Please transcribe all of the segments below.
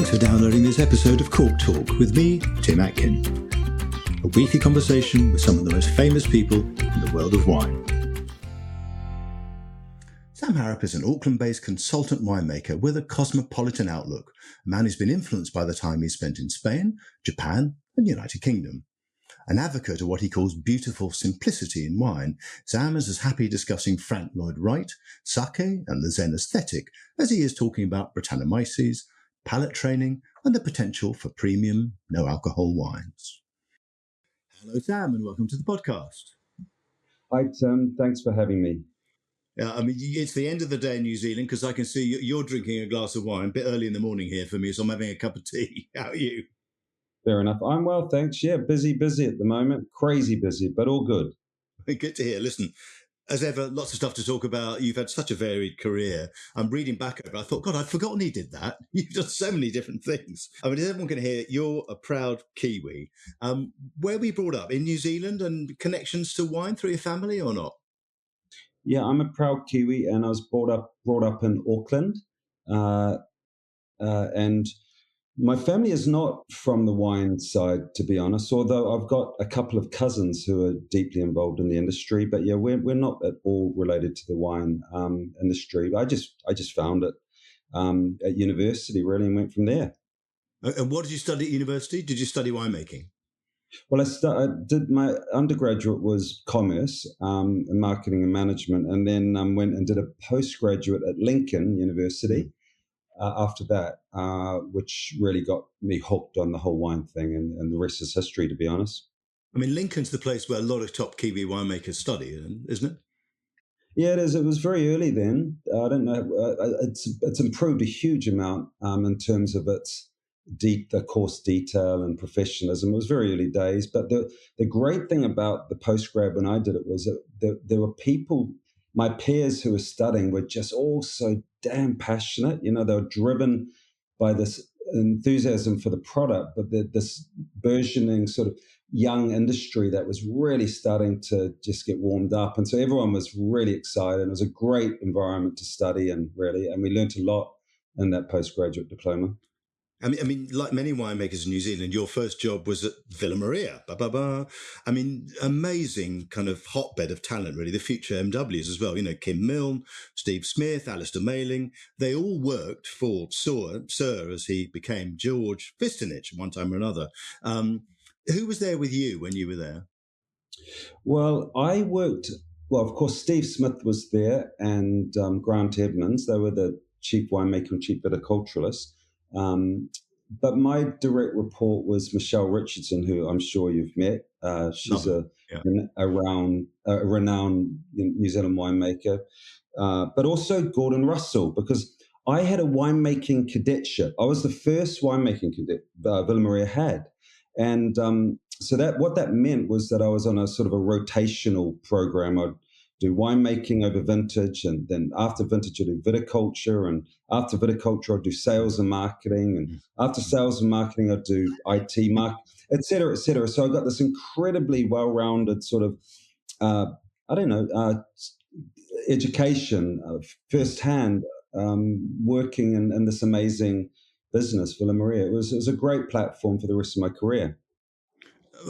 Thanks for downloading this episode of Cork Talk with me, Tim Atkin. A weekly conversation with some of the most famous people in the world of wine. Sam Harrop is an Auckland-based consultant winemaker with a cosmopolitan outlook, a man who's been influenced by the time he spent in Spain, Japan and the United Kingdom. An advocate of what he calls beautiful simplicity in wine, Sam is as happy discussing Frank Lloyd Wright, sake and the Zen aesthetic as he is talking about Brettanomyces, palate training and the potential for premium, no-alcohol wines. Hello, Sam, and welcome to the podcast. Hi, Tim. Thanks for having me. It's the end of the day in New Zealand because I can see you're drinking a glass of wine, a bit early in the morning here for me, so I'm having a cup of tea. How are you? Fair enough. I'm well, thanks. Yeah, busy at the moment. Crazy busy, but all good. Good to hear. Listen, as ever, lots of stuff to talk about. You've had such a varied career. I'm reading back over it. I thought, God, I'd forgotten he did that. You've done so many different things. I mean, as everyone can hear, you're a proud Kiwi. Where were you brought up? In New Zealand and connections to wine through your family or not? Yeah, I'm a proud Kiwi, and I was brought up in Auckland. And my family is not from the wine side, to be honest, although I've got a couple of cousins who are deeply involved in the industry. But yeah, we're not at all related to the wine industry. I just found it at university, really, and went from there. And what did you study at university? Did you study winemaking? Well, I did my undergraduate was commerce, and marketing and management, and then went and did a postgraduate at Lincoln University. After that, which really got me hooked on the whole wine thing, and the rest is history, to be honest. I mean, Lincoln's the place where a lot of top Kiwi winemakers study, isn't it? Yeah, it is. It was very early then. I don't know. It's improved a huge amount in terms of the course detail and professionalism. It was very early days. But the great thing about the postgrad when I did it was that there were people, my peers who were studying were just all so damn passionate. You know, they were driven by this enthusiasm for the product, but this burgeoning sort of young industry that was really starting to just get warmed up. And so everyone was really excited. It was a great environment to study and we learned a lot in that postgraduate diploma. I mean, like many winemakers in New Zealand, your first job was at Villa Maria. I mean, amazing kind of hotbed of talent, really. The future MWs as well. You know, Kim Milne, Steve Smith, Alistair Mayling. They all worked for Sir, as he became, George Fistonich one time or another. Who was there with you when you were there? Well, of course, Steve Smith was there and Grant Edmonds. They were the chief winemaker and chief viticulturalist. But my direct report was Michelle Richardson, who I'm sure you've met. She's a renowned New Zealand winemaker, but also Gordon Russell, because I had a winemaking cadetship. I was the first winemaking cadet Villa Maria had. And so what that meant was that I was on a sort of a rotational program. I'd do winemaking over vintage, and then after vintage I'd do viticulture, and after viticulture I'd do sales and marketing, and after sales and marketing I'd do IT, et cetera, et cetera. So I got this incredibly well-rounded sort of, education firsthand, working in this amazing business, Villa Maria. It was a great platform for the rest of my career.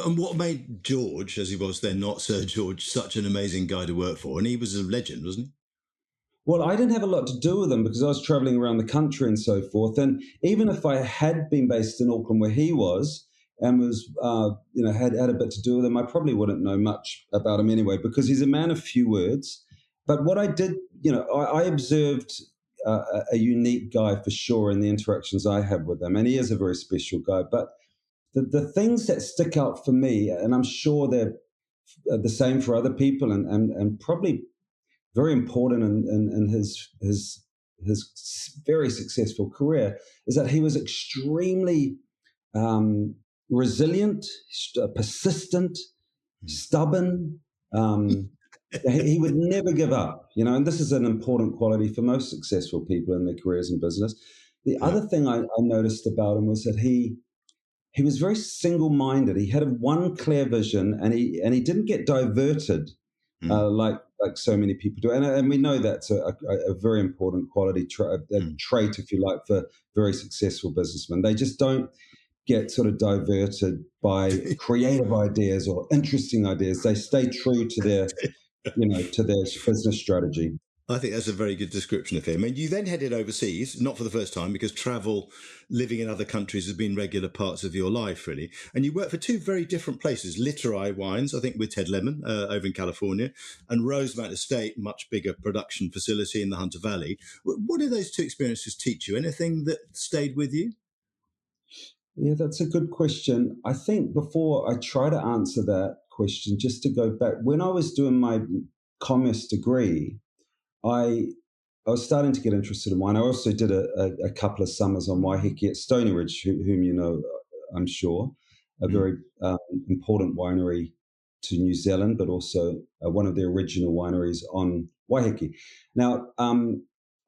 And what made George, as he was then, not Sir George, such an amazing guy to work for? And he was a legend, wasn't he? Well, I didn't have a lot to do with him because I was traveling around the country and so forth. And even if I had been based in Auckland where he was and was, had a bit to do with him, I probably wouldn't know much about him anyway, because he's a man of few words. But what I did, I observed a unique guy for sure in the interactions I had with him. And he is a very special guy. But the things that stick out for me, and I'm sure they're the same for other people, and probably very important in his very successful career, is that he was extremely resilient, persistent, stubborn. He would never give up, and this is an important quality for most successful people in their careers in business. The other thing I noticed about him was that he was very single-minded. He had one clear vision, and he didn't get diverted like like so many people do. And we know that's a very important quality trait, if you like, for very successful businessmen. They just don't get sort of diverted by creative ideas or interesting ideas. They stay true to their business strategy. I think that's a very good description of him. And you then headed overseas, not for the first time, because travel, living in other countries has been regular parts of your life, really. And you worked for two very different places, Literary Wines, I think with Ted Lemon over in California, and Rosemount Estate, much bigger production facility in the Hunter Valley. What did those two experiences teach you? Anything that stayed with you? Yeah, that's a good question. I think before I try to answer that question, just to go back, when I was doing my commerce degree, I was starting to get interested in wine. I also did a couple of summers on Waiheke at Stony Ridge, whom you know, I'm sure, a very important winery to New Zealand, but also one of the original wineries on Waiheke. Now,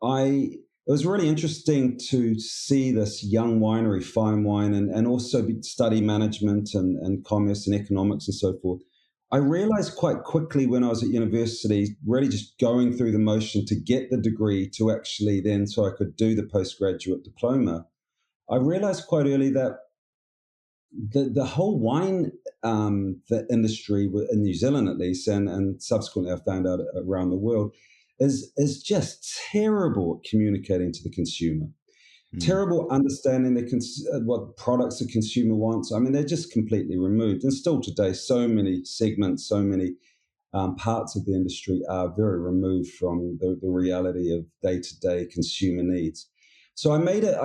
it was really interesting to see this young winery, fine wine, and also study management and commerce and economics and so forth. I realized quite quickly when I was at university, really just going through the motion to get the degree to actually then so I could do the postgraduate diploma. I realized quite early that the whole wine the industry in New Zealand, at least, and subsequently I found out around the world, is just terrible at communicating to the consumer. Terrible understanding what products the consumer wants. I mean, they're just completely removed. And still today, so many segments, so many parts of the industry are very removed from the reality of day-to-day consumer needs. So I made it,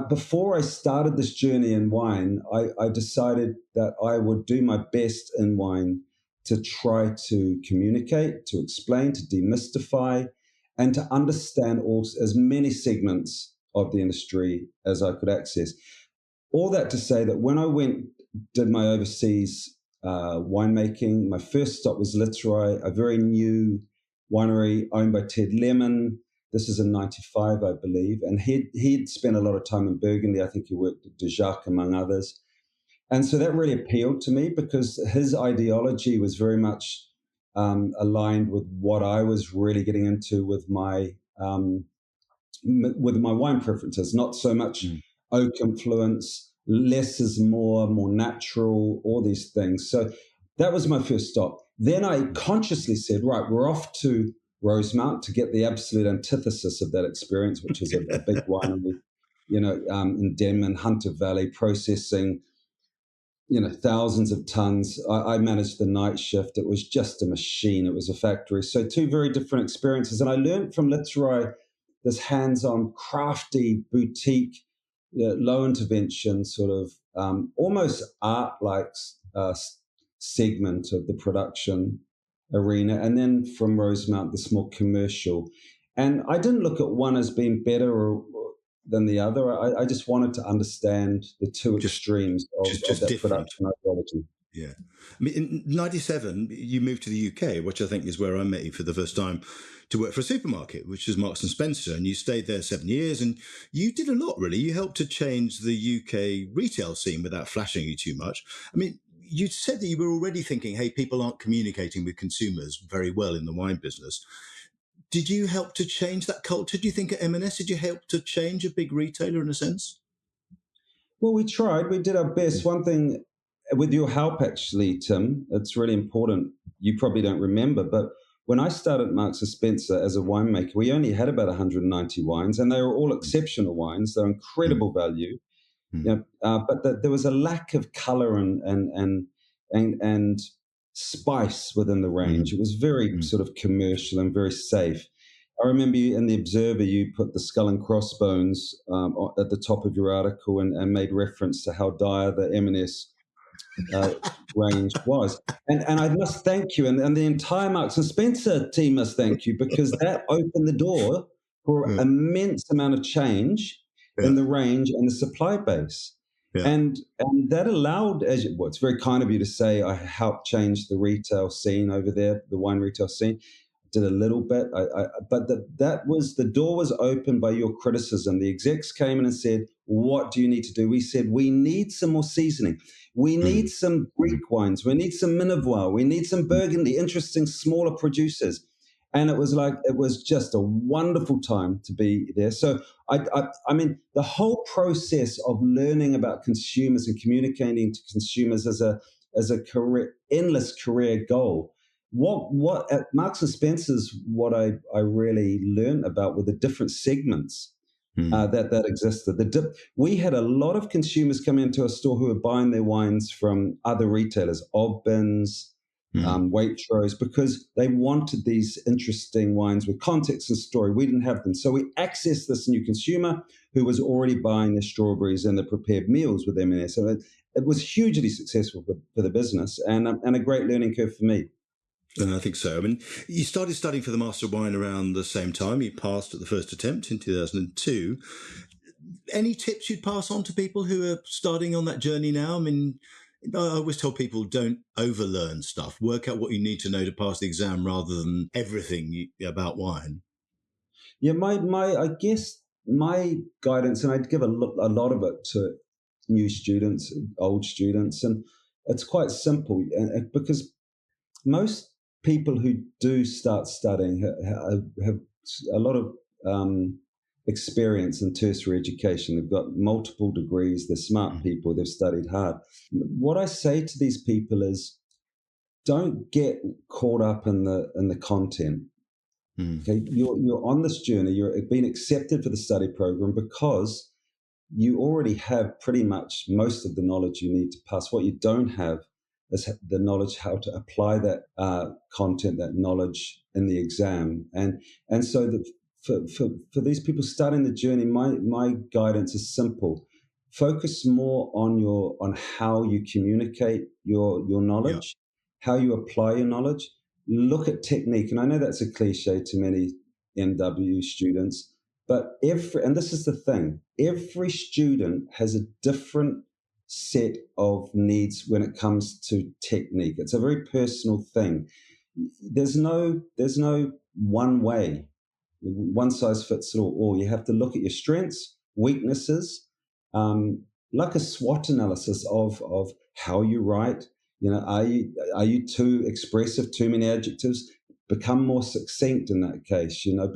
before I started this journey in wine, I decided that I would do my best in wine to try to communicate, to explain, to demystify, and to understand as many segments of the industry as I could access. All that to say that when I did my overseas winemaking, my first stop was Literary, a very new winery owned by Ted Lemon. This is in 95, I believe. And he'd spent a lot of time in Burgundy. I think he worked at De Jacques, among others. And so that really appealed to me because his ideology was very much aligned with what I was really getting into with my wine preferences. Not so much oak influence, less is more natural, all these things. So that was my first stop. Then I consciously said, right, we're off to Rosemount to get the absolute antithesis of that experience, which is a big winery, in Denman, Hunter Valley, processing, thousands of tons. I managed the night shift. It was just a machine. It was a factory. So two very different experiences. And I learned from Literary this hands-on, crafty, boutique, low intervention, sort of almost art-like segment of the production arena. And then from Rosemount, this more commercial. And I didn't look at one as being better than the other. I just wanted to understand the two extremes of that different production ideology. Yeah. I mean, in 97, you moved to the UK, which I think is where I met you for the first time, to work for a supermarket, which was Marks and Spencer. And you stayed there 7 years and you did a lot, really. You helped to change the UK retail scene without flashing you too much. I mean, you said that you were already thinking, hey, people aren't communicating with consumers very well in the wine business. Did you help to change that culture? Do you think at M&S, did you help to change a big retailer in a sense? Well, we tried. We did our best. One thing, with your help, actually, Tim, it's really important. You probably don't remember, but when I started Marks and Spencer as a winemaker, we only had about 190 wines, and they were all exceptional wines. They're incredible value. But there was a lack of color and spice within the range. It was very sort of commercial and very safe. I remember in the Observer, you put the skull and crossbones at the top of your article and made reference to how dire the M&S range was. And I must thank you, and the entire Marks and Spencer team must thank you, because that opened the door for immense amount of change in the range and the supply base. Yeah. And that allowed, it's very kind of you to say I helped change the retail scene over there, the wine retail scene. did a little bit. But the door was opened by your criticism. The execs came in and said, "What do you need to do?" We said, "We need some more seasoning. We need some Greek wines. We need some Minervois. We need some Burgundy. Interesting, smaller producers." And it was just a wonderful time to be there. So I mean, the whole process of learning about consumers and communicating to consumers as a endless career goal. What at Marks and Spencer's, what I really learned about were the different segments that existed. We had a lot of consumers come into a store who were buying their wines from other retailers, Obbins, Waitrose, because they wanted these interesting wines with context and story. We didn't have them. So we accessed this new consumer who was already buying their strawberries and the prepared meals with them in there. So it was hugely successful for the business and a great learning curve for me. And I think so. I mean, you started studying for the Master of Wine around the same time. You passed at the first attempt in 2002. Any tips you'd pass on to people who are starting on that journey now? I mean, I always tell people don't overlearn stuff. Work out what you need to know to pass the exam rather than everything about wine. Yeah, I guess my guidance, and I'd give a lot of it to new students, old students, and it's quite simple because most people who do start studying have a lot of experience in tertiary education. They've got multiple degrees. They're smart people. They've studied hard. What I say to these people is, don't get caught up in the content. Okay, you're on this journey. You're being accepted for the study program because you already have pretty much most of the knowledge you need to pass. What you don't have is the knowledge how to apply that content, that knowledge in the exam. And so for these people starting the journey, my guidance is simple. Focus more on how you communicate your knowledge, how you apply your knowledge. Look at technique. And I know that's a cliche to many MW students, but and this is the thing, every student has a different set of needs when it comes to technique. It's a very personal thing. There's no one way, one size fits all. You have to look at your strengths, weaknesses, like a SWOT analysis of how you write. You know, are you too expressive, too many adjectives? Become more succinct in that case. You know,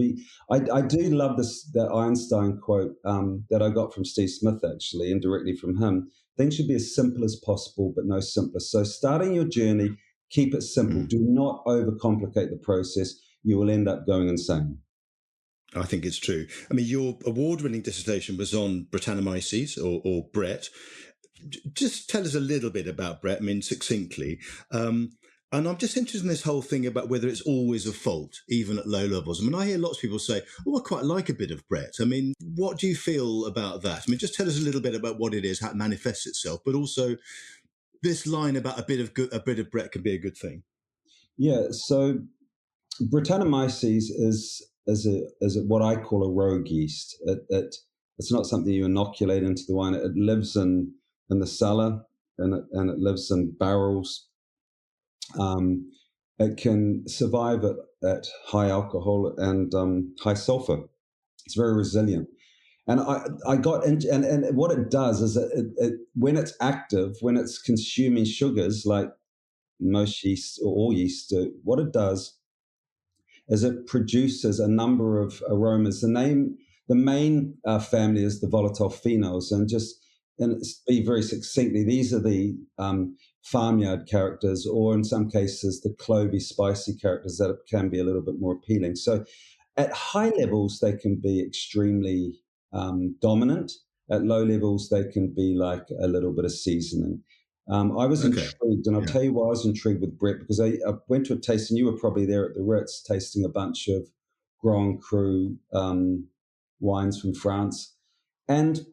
I do love that Einstein quote that I got from Steve Smith, actually, indirectly from him. Things should be as simple as possible, but no simpler. So starting your journey, keep it simple. Do not overcomplicate the process. You will end up going insane. I think it's true. I mean, your award-winning dissertation was on Brettanomyces or Brett. Just tell us a little bit about Brett, I mean, succinctly. And I'm just interested in this whole thing about whether it's always a fault, even at low levels. I mean, I hear lots of people say, oh, I quite like a bit of Brett. I mean, what do you feel about that? I mean, just tell us a little bit about what it is, how it manifests itself, but also this line about a bit of Brett can be a good thing. Yeah, so Brettanomyces is what I call a rogue yeast. It's not something you inoculate into the wine. It lives in the cellar and it lives in barrels. It can survive at high alcohol and high sulfur. It's very resilient. And I got into, and what it does is it when it's active, when it's consuming sugars like most yeast or all yeast do, what it does is it produces a number of aromas. The main family is the volatile phenols, and be very succinctly, these are the farmyard characters, or in some cases the clovey, spicy characters that can be a little bit more appealing. So at high levels, they can be extremely dominant. At low levels, they can be like a little bit of seasoning. I was intrigued, and I'll tell you why I was intrigued with Brett, because I went to a tasting. You were probably there at the Ritz tasting a bunch of Grand Cru wines from France. And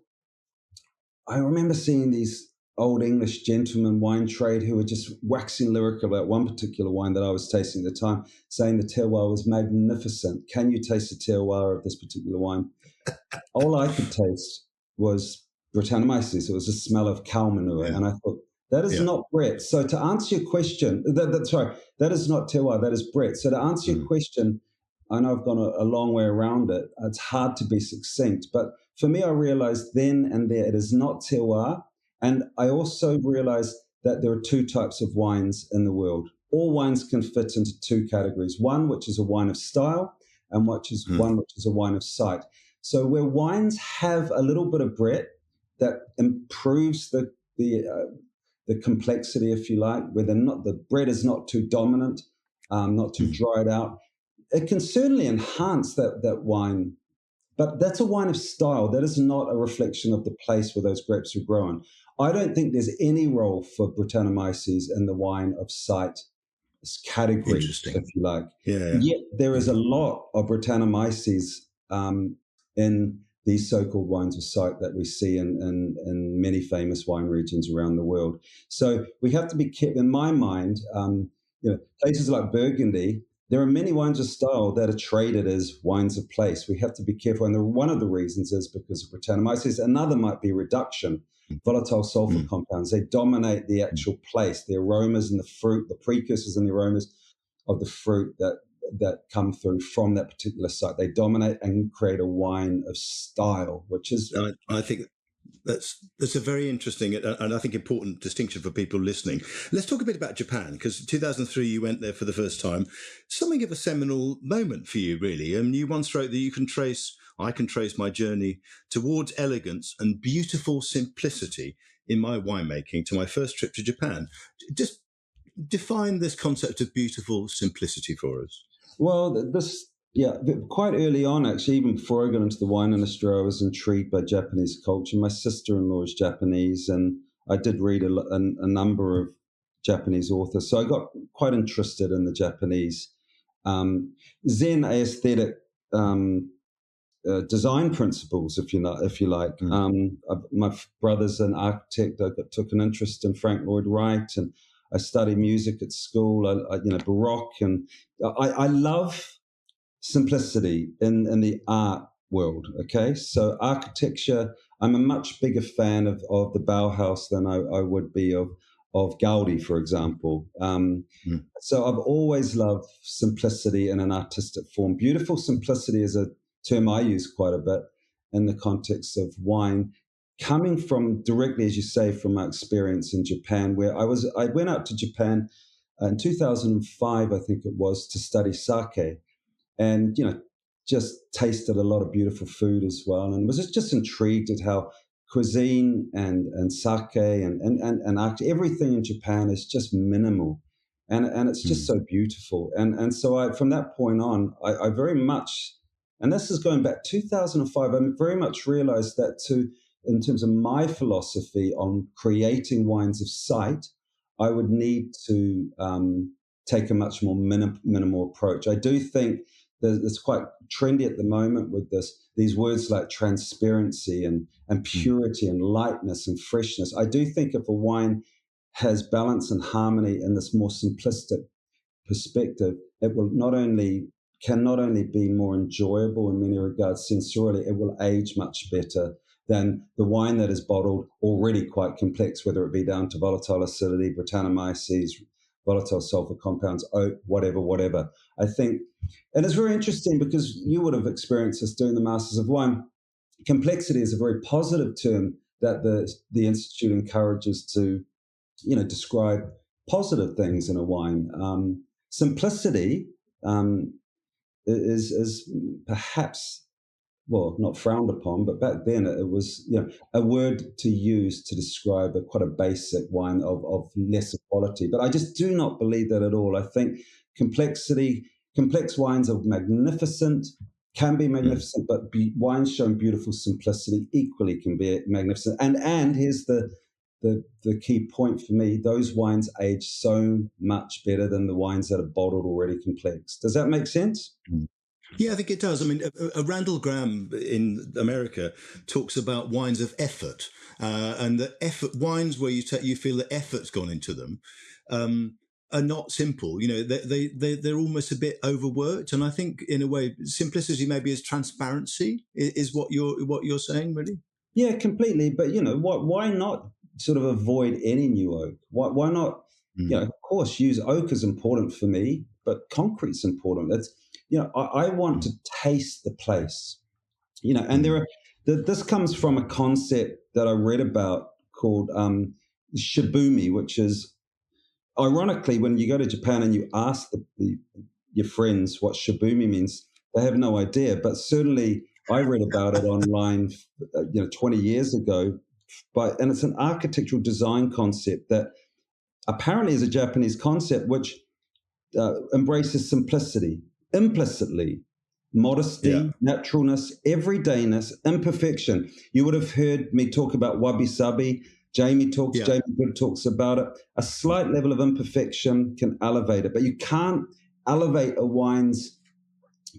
I remember seeing these old English gentlemen wine trade who were just waxing lyrical about one particular wine that I was tasting at the time, saying the terroir was magnificent. Can you taste the terroir of this particular wine? All I could taste was Brettanomyces. It was a smell of cow manure. And I thought, That is Yeah. not Brett. So to answer your question, that is not Terroir, that is Brett. So to answer your question, I know I've gone a long way around it. It's hard to be succinct, but for me, I realized then and there it is not Terroir. And I also realized that there are two types of wines in the world. All wines can fit into two categories. One, which is a wine of style, and one which is a wine of sight. So where wines have a little bit of Brett that improves the complexity, if you like, where the bread is not too dominant, not too dried out. It can certainly enhance that wine, but that's a wine of style. That is not a reflection of the place where those grapes are grown. I don't think there's any role for Brettanomyces in the wine of sight category, Interesting. if you like. Yeah. Yet there is a lot of Brettanomyces in these so-called wines of sight that we see in many famous wine regions around the world. So we have to be careful. In my mind, places like Burgundy, there are many wines of style that are traded as wines of place. We have to be careful. And one of the reasons is because of Brettanomyces. Another might be reduction, volatile sulfur compounds. They dominate the actual place, the aromas and the fruit, the precursors and the aromas of the fruit that come through from that particular site. They dominate and create a wine of style, which is... I think that's a very interesting and I think important distinction for people listening. Let's talk a bit about Japan, because in 2003 you went there for the first time. Something of a seminal moment for you, really. You once wrote that I can trace my journey towards elegance and beautiful simplicity in my winemaking to my first trip to Japan. Just define this concept of beautiful simplicity for us. Well, quite early on, actually, even before I got into the wine industry, I was intrigued by Japanese culture. My sister-in-law is Japanese, and I did read a number of Japanese authors. So I got quite interested in the Japanese Zen aesthetic design principles, if you like. My brother's an architect. I took an interest in Frank Lloyd Wright, and I studied music at school. Baroque, and I love simplicity in the art world. Okay, so architecture, I'm a much bigger fan of the Bauhaus than I would be of Gaudi, for example. So I've always loved simplicity in an artistic form. Beautiful simplicity is a term I use quite a bit in the context of wine, coming from directly, as you say, from my experience in Japan, where I went out to Japan in 2005, I think it was, to study sake, and just tasted a lot of beautiful food as well, and was just intrigued at how cuisine and sake and everything in Japan is just minimal, and it's just so beautiful, and so from that point on, I very much, and this is going back 2005, I very much realized that in terms of my philosophy on creating wines of sight, I would need to take a much more minimal approach. I do think that it's quite trendy at the moment with these words like transparency and purity and lightness and freshness. I do think if a wine has balance and harmony in this more simplistic perspective, it will can not only be more enjoyable in many regards sensorially, it will age much better than the wine that is bottled already quite complex, whether it be down to volatile acidity, Brettanomyces, volatile sulfur compounds, oak, whatever. I think, and it's very interesting because you would have experienced this doing the Masters of Wine. Complexity is a very positive term that the Institute encourages to, describe positive things in a wine. Simplicity is perhaps, well, not frowned upon, but back then it was, a word to use to describe quite a basic wine of lesser quality. But I just do not believe that at all. I think complex wines are magnificent, can be magnificent, but wines showing beautiful simplicity equally can be magnificent. And here's the key point for me: those wines age so much better than the wines that are bottled already complex. Does that make sense? Yeah, I think it does. I mean, Randall Graham in America talks about wines of effort, and the wines where you feel the effort's gone into them are not simple. They're almost a bit overworked, and I think in a way, simplicity maybe is transparency is what you're saying, really. Yeah, completely. But why not sort of avoid any new oak? Why not? Of course, use oak is important for me, but concrete's important. It's, I want to taste the place, and this comes from a concept that I read about called shibumi, which is, ironically, when you go to Japan and you ask your friends what shibumi means, they have no idea. But certainly, I read about it online, 20 years ago. And it's an architectural design concept that apparently is a Japanese concept which embraces simplicity, implicitly, modesty, naturalness, everydayness, imperfection. You would have heard me talk about wabi-sabi. Jamie Good talks about it. A slight level of imperfection can elevate it, but you can't elevate a wine's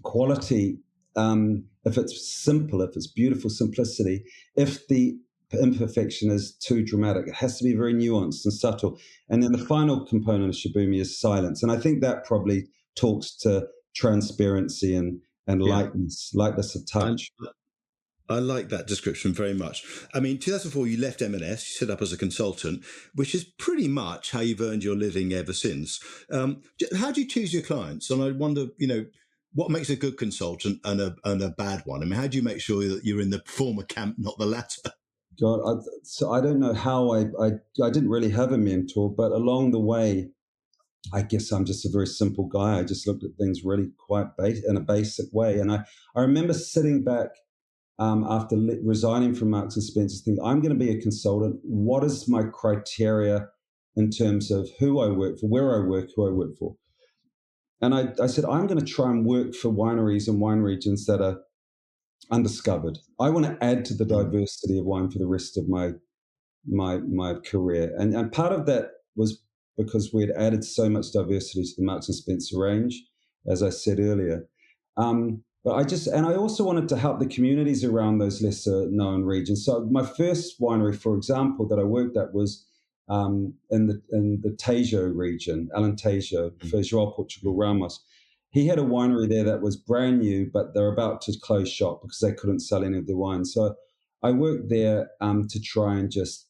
quality if it's simple, if it's beautiful simplicity, if the imperfection is too dramatic. It has to be very nuanced and subtle. And then the final component of shibumi is silence. And I think that probably talks to transparency and lightness of touch. I like that description very much. I mean, 2004, you left M&S, you set up as a consultant, which is pretty much how you've earned your living ever since. How do you choose your clients? And I wonder, what makes a good consultant and a bad one? I mean, how do you make sure that you're in the former camp, not the latter? God, so I don't know how I didn't really have a mentor, but along the way, I guess I'm just a very simple guy. I just looked at things really quite in a basic way. And I remember sitting back after resigning from Marks and Spencer, thinking, I'm going to be a consultant. What is my criteria in terms of who I work for, where I work, who I work for? And I said, I'm going to try and work for wineries and wine regions that are undiscovered. I want to add to the diversity of wine for the rest of my career. And part of that was because we had added so much diversity to the Marks and Spencer range, as I said earlier. But I also wanted to help the communities around those lesser known regions. So my first winery, for example, that I worked at was in the Tejo region, Alentejo, for João Portugal Ramos. He had a winery there that was brand new, but they're about to close shop because they couldn't sell any of the wine. So I worked there to try and just,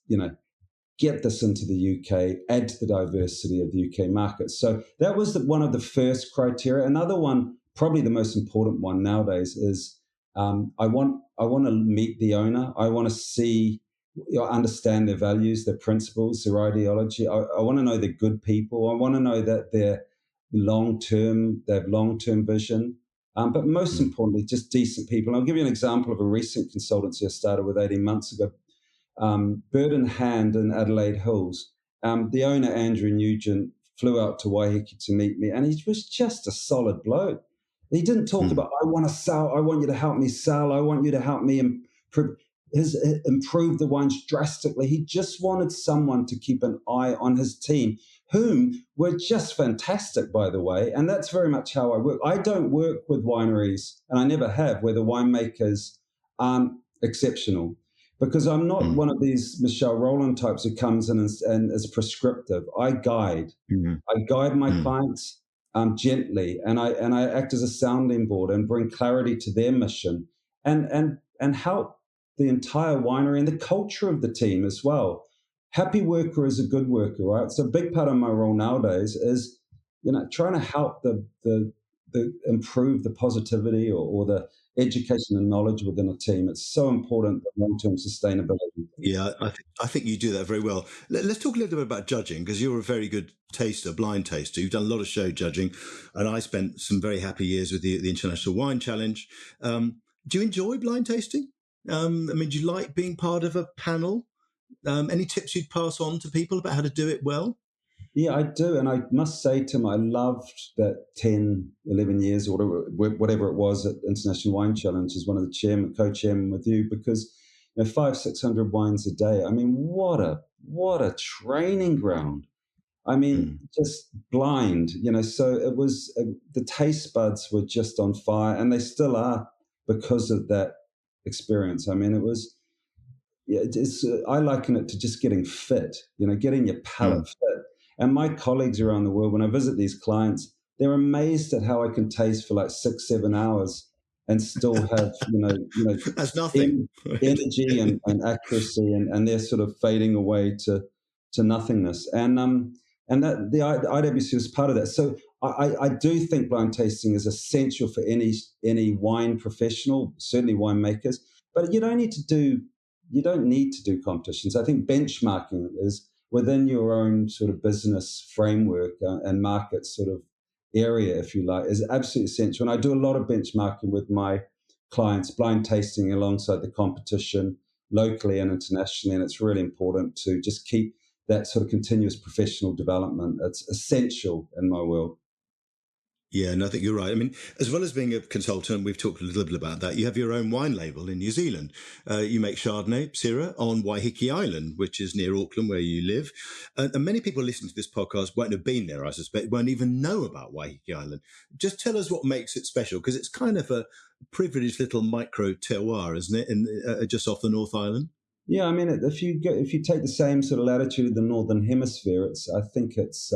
get this into the UK, add to the diversity of the UK market. So that was one of the first criteria. Another one, probably the most important one nowadays, is I want to meet the owner. I want to see, understand their values, their principles, their ideology. I want to know they're good people. I want to know that they're long-term, they have long-term vision. But most importantly, just decent people. And I'll give you an example of a recent consultancy I started with 18 months ago. Bird in Hand in Adelaide Hills. The owner, Andrew Nugent, flew out to Waiheke to meet me, and he was just a solid bloke. He didn't talk about, I want to sell, I want you to help me sell, I want you to help me improve the wines drastically. He just wanted someone to keep an eye on his team, whom were just fantastic, by the way, and that's very much how I work. I don't work with wineries, and I never have, where the winemakers aren't exceptional. Because I'm not one of these Michelle Rowland types who comes in and is prescriptive. I guide. I guide my clients gently, and I act as a sounding board and bring clarity to their mission, and help the entire winery and the culture of the team as well. Happy worker is a good worker, right? So a big part of my role nowadays is, trying to help the improve the positivity or the education and knowledge within a team. It's so important, the long-term sustainability. Yeah, I think you do that very well. Let's talk a little bit about judging, because you're a very good taster, blind taster. You've done a lot of show judging, and I spent some very happy years with the International Wine Challenge. Do you enjoy blind tasting? I mean, do you like being part of a panel? Any tips you'd pass on to people about how to do it well? Yeah, I do. And I must say, Tim, I loved that 10, 11 years or whatever it was at International Wine Challenge as one of the co-chairman with you, because 500-600 wines a day. I mean, what a training ground. I mean, just blind, so it was, the taste buds were just on fire, and they still are because of that experience. I mean, it was, I liken it to just getting fit, getting your palate fit. And my colleagues around the world, when I visit these clients, they're amazed at how I can taste for like 6-7 hours and still have, That's nothing. energy and accuracy, and they're sort of fading away to nothingness. And that the IWC is part of that. So I do think blind tasting is essential for any wine professional, certainly winemakers. But you don't need to do competitions. I think benchmarking is within your own sort of business framework and market sort of area, if you like, is absolutely essential. And I do a lot of benchmarking with my clients, blind tasting alongside the competition locally and internationally. And it's really important to just keep that sort of continuous professional development. It's essential in my world. Yeah, and I think you're right. I mean, as well as being a consultant, we've talked a little bit about that. You have your own wine label in New Zealand. You make Chardonnay, Syrah, on Waiheke Island, which is near Auckland, where you live. And many people listening to this podcast won't have been there, I suspect, won't even know about Waiheke Island. Just tell us what makes it special, because it's kind of a privileged little micro terroir, isn't it, just off the North Island? Yeah, I mean, if you take the same sort of latitude of the Northern Hemisphere, I think it's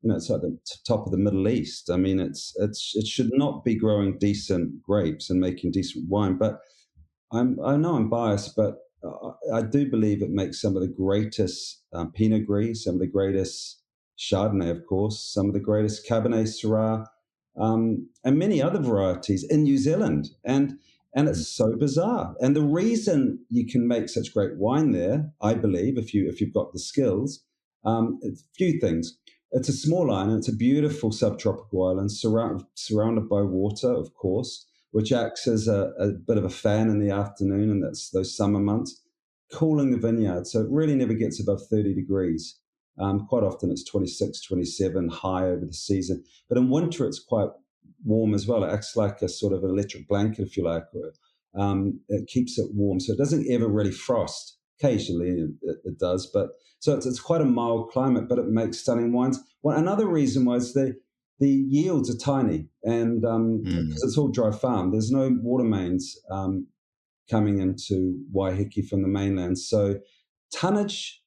it's like the top of the Middle East. I mean, it should not be growing decent grapes and making decent wine. But I know I'm biased, but I do believe it makes some of the greatest Pinot Gris, some of the greatest Chardonnay, of course, some of the greatest Cabernet Syrah, and many other varieties in New Zealand. And it's so bizarre. And the reason you can make such great wine there, I believe, if you've got the skills, it's a few things. It's a small island. It's a beautiful subtropical island surrounded by water, of course, which acts as a bit of a fan in the afternoon, and that's those summer months, cooling the vineyard. So it really never gets above 30 degrees. Quite often it's 26, 27 high over the season. But in winter it's quite warm as well. It acts like a sort of electric blanket, if you like. It keeps it warm. So it doesn't ever really frost. Occasionally it does, but so it's quite a mild climate, but it makes stunning wines. Well, another reason was the yields are tiny, and because it's all dry farm, there's no water mains coming into Waiheke from the mainland. So tonnage,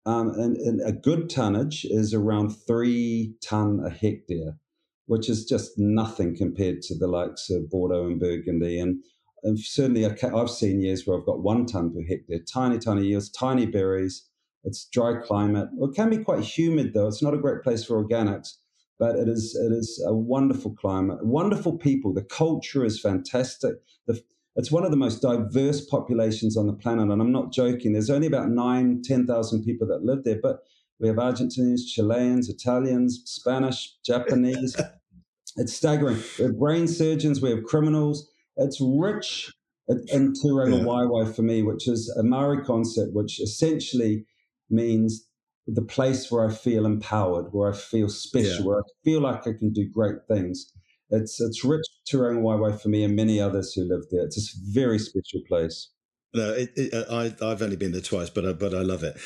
and a good tonnage is around 3 ton a hectare, which is just nothing compared to the likes of Bordeaux and Burgundy. And certainly I've seen years where I've got 1 ton per hectare, tiny yields, tiny berries. It's dry climate. It can be quite humid, though. It's not a great place for organics, but it is a wonderful climate, wonderful people. The culture is fantastic. It's one of the most diverse populations on the planet, and I'm not joking. There's only about 10,000 people that live there, but we have Argentinians, Chileans, Italians, Spanish, Japanese. It's staggering. We have brain surgeons. We have criminals. It's rich in Tūranga Waiwai for me, which is a Maori concept, which essentially means the place where I feel empowered, where I feel special, where I feel like I can do great things. It's rich Tūranga Waiwai for me and many others who live there. It's a very special place. No, I've only been there twice, but I love it.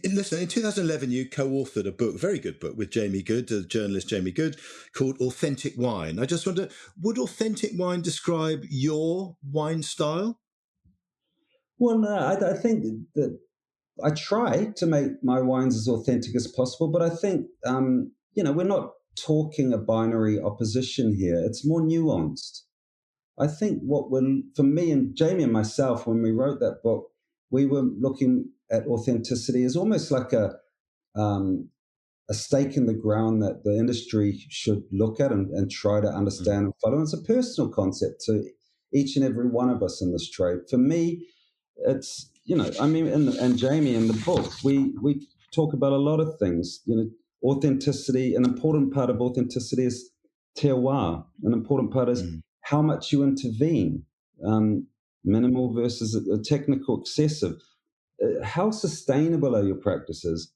Listen, in 2011, you co-authored a book, very good book, with Jamie Good, journalist Jamie Good, called Authentic Wine. I just wonder, would authentic wine describe your wine style? Well, no, I think that I try to make my wines as authentic as possible, but I think, we're not talking a binary opposition here. It's more nuanced. I think for me and Jamie and myself, when we wrote that book, we were looking at authenticity as almost like a stake in the ground that the industry should look at and try to understand and follow. It's a personal concept to each and every one of us in this trade. For me, it's, and Jamie in the book, we talk about a lot of things. Authenticity, an important part of authenticity is terroir. An important part is how much you intervene, minimal versus a technical, excessive. How sustainable are your practices?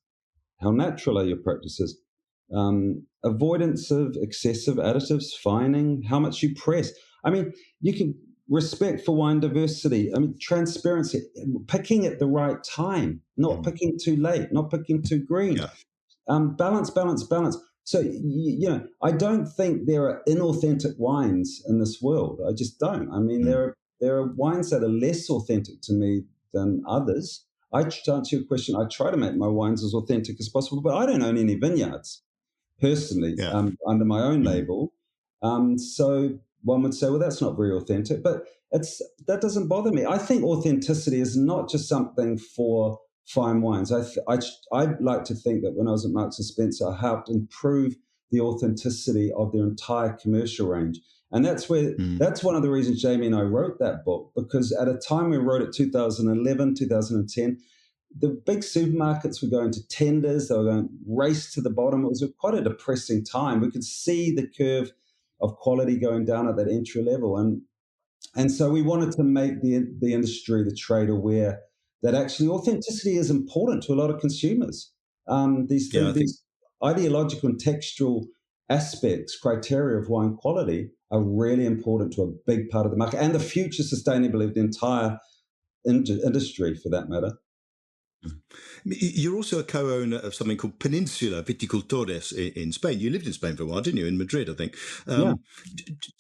How natural are your practices? Avoidance of excessive additives, fining, how much you press. I mean, you can respect for wine diversity. I mean, transparency, picking at the right time, not picking too late, not picking too green. Yeah. Balance. So, I don't think there are inauthentic wines in this world. I just don't. I mean, there are wines that are less authentic to me than others. To answer your question, I try to make my wines as authentic as possible, but I don't own any vineyards personally under my own label. So, one would say, well, that's not very authentic, but that doesn't bother me. I think authenticity is not just something for fine wines. I like to think that when I was at Marks and Spencer, I helped improve the authenticity of their entire commercial range. And that's one of the reasons Jamie and I wrote that book, because at a time we wrote it, 2011, 2010, the big supermarkets were going to tenders. They were going race to the bottom. It was quite a depressing time. We could see the curve of quality going down at that entry level. And so we wanted to make the industry, the trade, aware that actually authenticity is important to a lot of consumers. These ideological and textual aspects, criteria of wine quality are really important to a big part of the market and the future sustainability of the entire industry, for that matter. You're also a co-owner of something called Peninsula Viticultores in Spain. You lived in Spain for a while, didn't you? In Madrid, I think.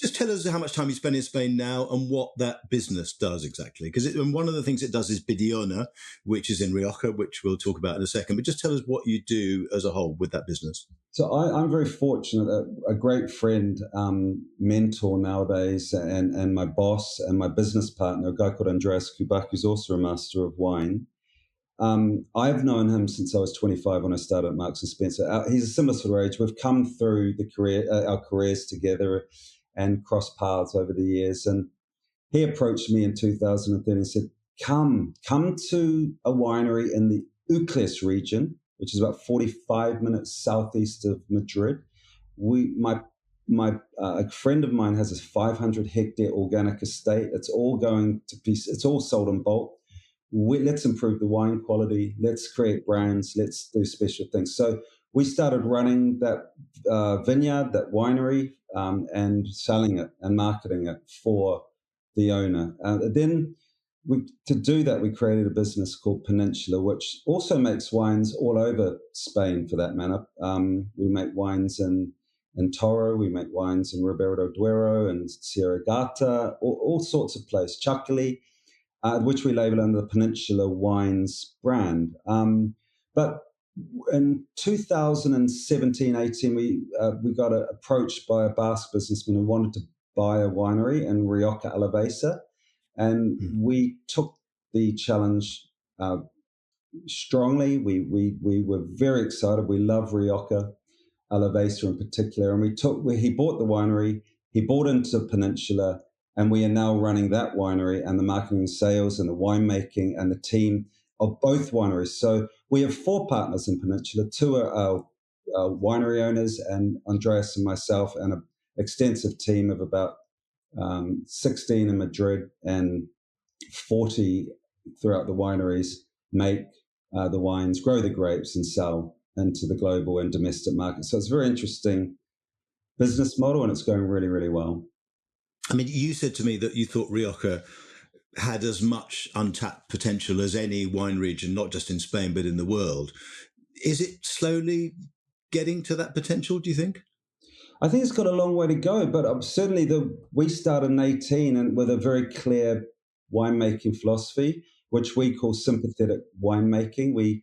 Just tell us how much time you spend in Spain now and what that business does exactly. Because one of the things it does is Bidiona, which is in Rioja, which we'll talk about in a second. But just tell us what you do as a whole with that business. So I'm very fortunate that a great friend, mentor nowadays, and my boss and my business partner, a guy called Andreas Kubak, who's also a master of wine. I've known him since I was 25 when I started at Marks and Spencer. He's a similar sort of age. We've come through our careers together and crossed paths over the years. And he approached me in 2013 and said, come to a winery in the Ucles region, which is about 45 minutes southeast of Madrid. A friend of mine has a 500-hectare organic estate. It's all going to piece. It's all sold in bulk. Let's improve the wine quality. Let's create brands. Let's do special things. So we started running that vineyard, that winery, and selling it and marketing it for the owner. Then to do that, we created a business called Peninsula, which also makes wines all over Spain, for that matter. We make wines in Toro. We make wines in Ribera del Duero and Sierra Gata, all sorts of places, Chacali, which we label under the Peninsula Wines brand. But in 2017-18, we got approached by a Basque businessman who wanted to buy a winery in Rioja Alavesa, and we took the challenge strongly. We were very excited. We love Rioja Alavesa in particular, and he bought the winery, he bought into Peninsula, and we are now running that winery and the marketing and sales and the winemaking and the team of both wineries. So we have 4 partners in Peninsula. 2 are our winery owners, and Andreas and myself, and an extensive team of about 16 in Madrid and 40 throughout the wineries make the wines, grow the grapes, and sell into the global and domestic market. So it's a very interesting business model, and it's going really, really well. I mean, you said to me that you thought Rioja had as much untapped potential as any wine region, not just in Spain, but in the world. Is it slowly getting to that potential, do you think? I think it's got a long way to go, but certainly we started in 18 and with a very clear winemaking philosophy, which we call sympathetic winemaking. We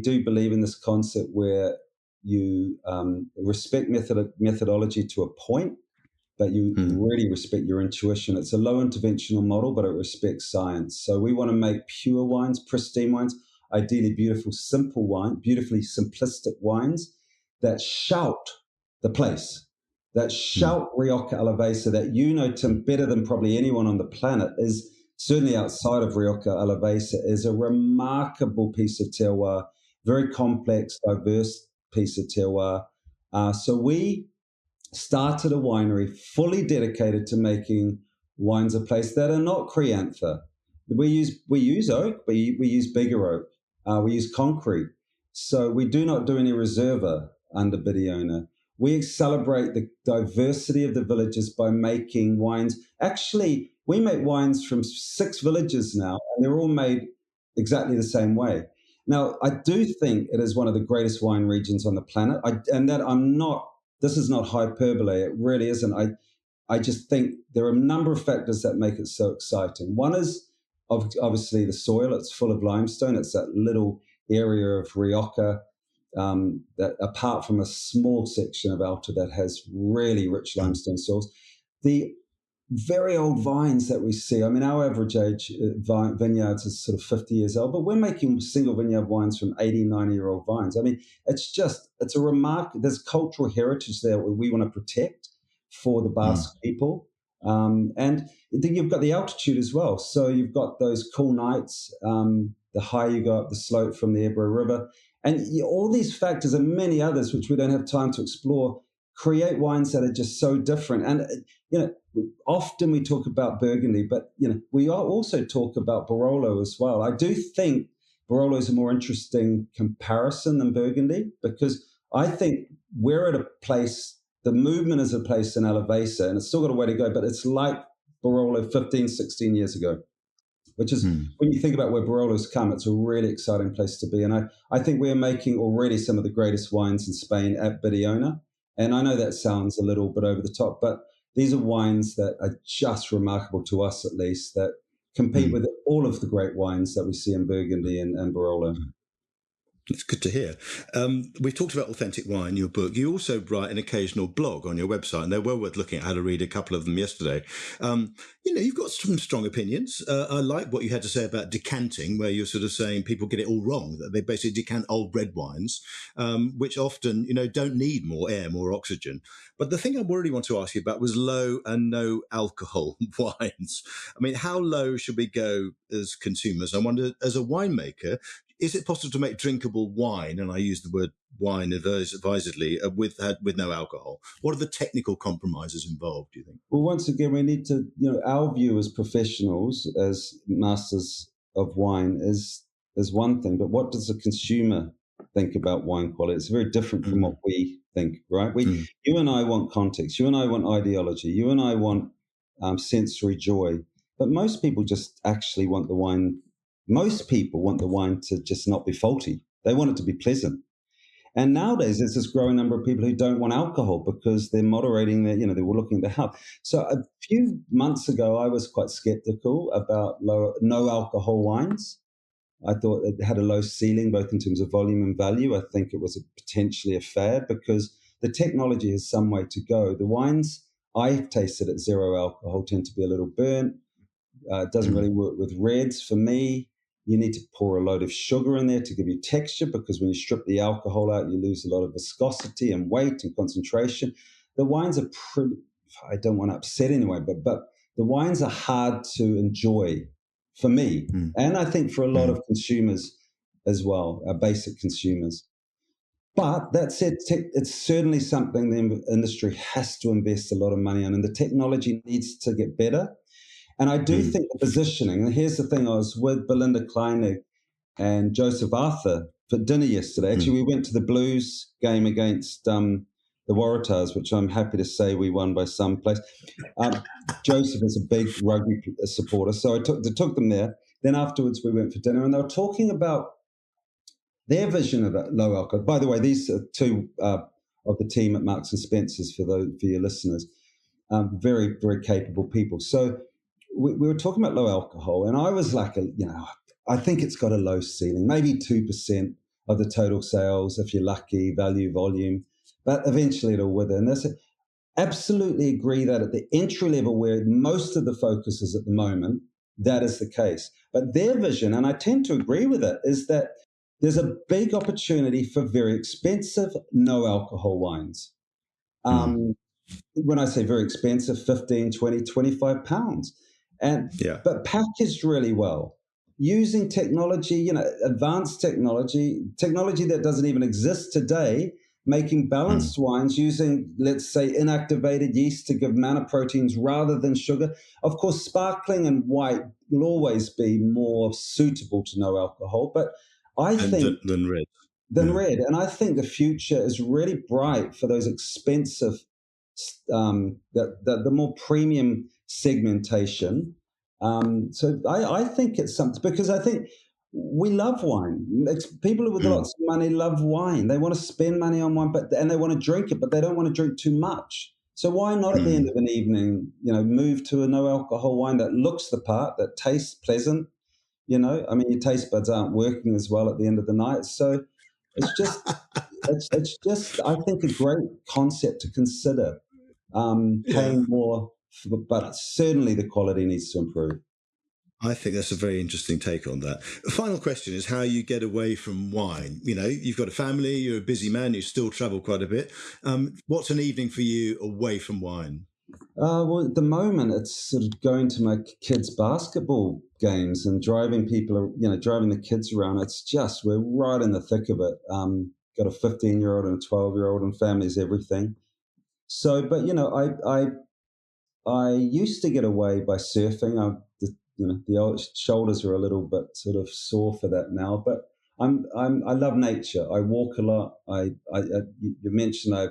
do believe in this concept where you respect methodology to a point, but you really respect your intuition. It's a low interventional model, but it respects science. So we want to make pure wines, pristine wines, ideally beautiful, simple wine, beautifully simplistic wines that shout the place, that shout Rioja Alavesa, that Tim, better than probably anyone on the planet, is certainly outside of Rioja Alavesa, is a remarkable piece of terroir, very complex, diverse piece of terroir. So we started a winery fully dedicated to making wines of place that are not Criantha. We use oak, we use bigger oak, we use concrete. So we do not do any reserva under Bidiona. We celebrate the diversity of the villages by making wines. Actually, we make wines from 6 villages now, and they're all made exactly the same way. Now, I do think it is one of the greatest wine regions on the planet, this is not hyperbole. It really isn't. I just think there are a number of factors that make it so exciting. One is obviously the soil. It's full of limestone. It's that little area of Rioja that, apart from a small section of Alta, that has really rich limestone soils. the very old vines that we see. I mean, our average age vineyards is sort of 50 years old, but we're making single vineyard wines from 80, 90-year-old vines. I mean, it's a remark. There's cultural heritage there where we want to protect for the Basque people. And then you've got the altitude as well. So you've got those cool nights, the higher you go up the slope from the Ebro River. And all these factors and many others, which we don't have time to explore, create wines that are just so different. And, often we talk about Burgundy, but, we also talk about Barolo as well. I do think Barolo is a more interesting comparison than Burgundy, because I think we're at a place, the movement is a place in Alavesa, and it's still got a way to go, but it's like Barolo 15, 16 years ago, which is, when you think about where Barolo's come, it's a really exciting place to be. And I think we're making already some of the greatest wines in Spain at Bidiona. And I know that sounds a little bit over the top, but these are wines that are just remarkable to us, at least, that compete with all of the great wines that we see in Burgundy and Barolo. It's good to hear. We've talked about authentic wine in your book. You also write an occasional blog on your website, and they're well worth looking at. I had to read a couple of them yesterday. You've got some strong opinions. I like what you had to say about decanting, where you're sort of saying people get it all wrong, that they basically decant old red wines, which often, don't need more air, more oxygen. But the thing I really want to ask you about was low and no alcohol wines. I mean, how low should we go as consumers? I wonder, as a winemaker, is it possible to make drinkable wine, and I use the word wine advisedly, with no alcohol? What are the technical compromises involved, do you think? Well, once again, we need to, our view as professionals, as masters of wine is one thing, but what does the consumer think about wine quality? It's very different from what we think, right? You and I want context. You and I want ideology. You and I want sensory joy. But most people just actually want the wine. Most people want the wine to just not be faulty. They want it to be pleasant. And nowadays, there's this growing number of people who don't want alcohol because they're moderating their, they were looking at their health. So a few months ago, I was quite skeptical about no alcohol wines. I thought it had a low ceiling, both in terms of volume and value. I think it was potentially a fad because the technology has some way to go. The wines I've tasted at zero alcohol tend to be a little burnt. It doesn't really work with reds for me. You need to pour a load of sugar in there to give you texture, because when you strip the alcohol out, you lose a lot of viscosity and weight and concentration. The wines are pretty, I don't want to upset anyone, but the wines are hard to enjoy for me. And I think for a lot of consumers as well, basic consumers. But that said, it's certainly something the industry has to invest a lot of money on, and the technology needs to get better. And I do think the positioning, and here's the thing, I was with Belinda Kleinig and Joseph Arthur for dinner yesterday. Actually, we went to the Blues game against the Waratahs, which I'm happy to say we won by some place. Joseph is a big rugby supporter, so I took them there. Then afterwards we went for dinner, and they were talking about their vision of low alcohol. By the way, these are two of the team at Marks and Spencer's, for your listeners. Very, very capable people. So we were talking about low alcohol, and I was like, I think it's got a low ceiling, maybe 2% of the total sales, if you're lucky, value, volume, but eventually it'll wither. And they said, absolutely agree that at the entry level, where most of the focus is at the moment, that is the case. But their vision, and I tend to agree with it, is that there's a big opportunity for very expensive, no alcohol wines. When I say very expensive, 15, 20, 25 pounds. But packaged really well, using technology, advanced technology that doesn't even exist today, making balanced wines using, let's say, inactivated yeast to give mana proteins rather than sugar. Of course, sparkling and white will always be more suitable to no alcohol, but I think than red. Red. And I think the future is really bright for those expensive, the more premium segmentation. So I think it's something, because I think we love wine. People with lots of money love wine. They want to spend money on wine, and they want to drink it, but they don't want to drink too much. So why not at the end of an evening, move to a no alcohol wine that looks the part, that tastes pleasant? I mean, your taste buds aren't working as well at the end of the night. So it's just, I think, a great concept to consider. Paying more but certainly the quality needs to improve. I think that's a very interesting take on that. The final question is how you get away from wine. You know, you've got a family, you're a busy man, you still travel quite a bit. What's an evening for you away from wine? Well, at the moment, it's sort of going to my kids' basketball games and driving the kids around. It's just, we're right in the thick of it. Got a 15-year-old and a 12-year-old, and family's everything. So, but, I used to get away by surfing. The old shoulders are a little bit sort of sore for that now, but I love nature. I walk a lot. You mentioned I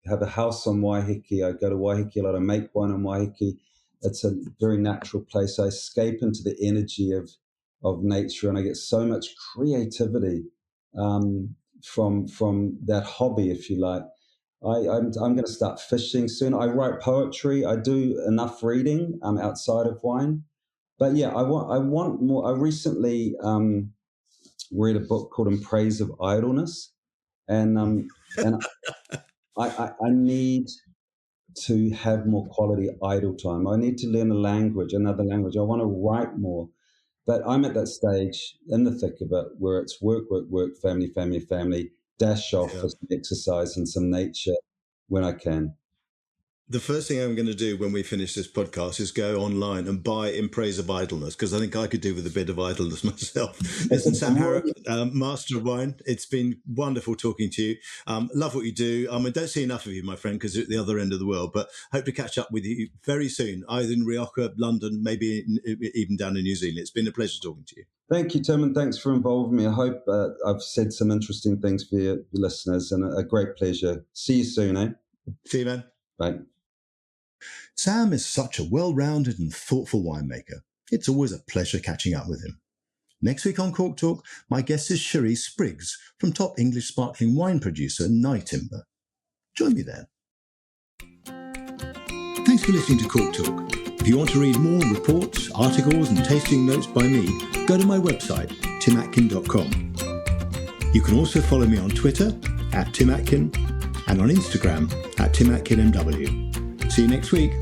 have a house on Waiheke. I go to Waiheke a lot. I make wine on Waiheke. It's a very natural place. I escape into the energy of nature, and I get so much creativity from that hobby, if you like. I'm going to start fishing soon. I write poetry. I do enough reading outside of wine. But yeah, I want more. I recently read a book called In Praise of Idleness, and I need to have more quality idle time. I need to learn another language. I want to write more. But I'm at that stage in the thick of it where it's work, family, dash off for some exercise and some nature when I can. The first thing I'm going to do when we finish this podcast is go online and buy In Praise of Idleness, because I think I could do with a bit of idleness myself. Listen, Sam Harrop, Master of Wine, it's been wonderful talking to you. Love what you do. I don't see enough of you, my friend, because you're at the other end of the world, but hope to catch up with you very soon, either in Rioja, London, maybe even down in New Zealand. It's been a pleasure talking to you. Thank you, Tim, and thanks for involving me. I hope I've said some interesting things for your listeners, and a great pleasure. See you soon, eh? See you, man. Bye. Sam is such a well-rounded and thoughtful winemaker. It's always a pleasure catching up with him. Next week on Cork Talk, my guest is Cherie Spriggs from top English sparkling wine producer Nye Timber. Join me then. Thanks for listening to Cork Talk. If you want to read more reports, articles and tasting notes by me, go to my website, timatkin.com. You can also follow me on Twitter @timatkin and on Instagram @timatkinmw. See you next week.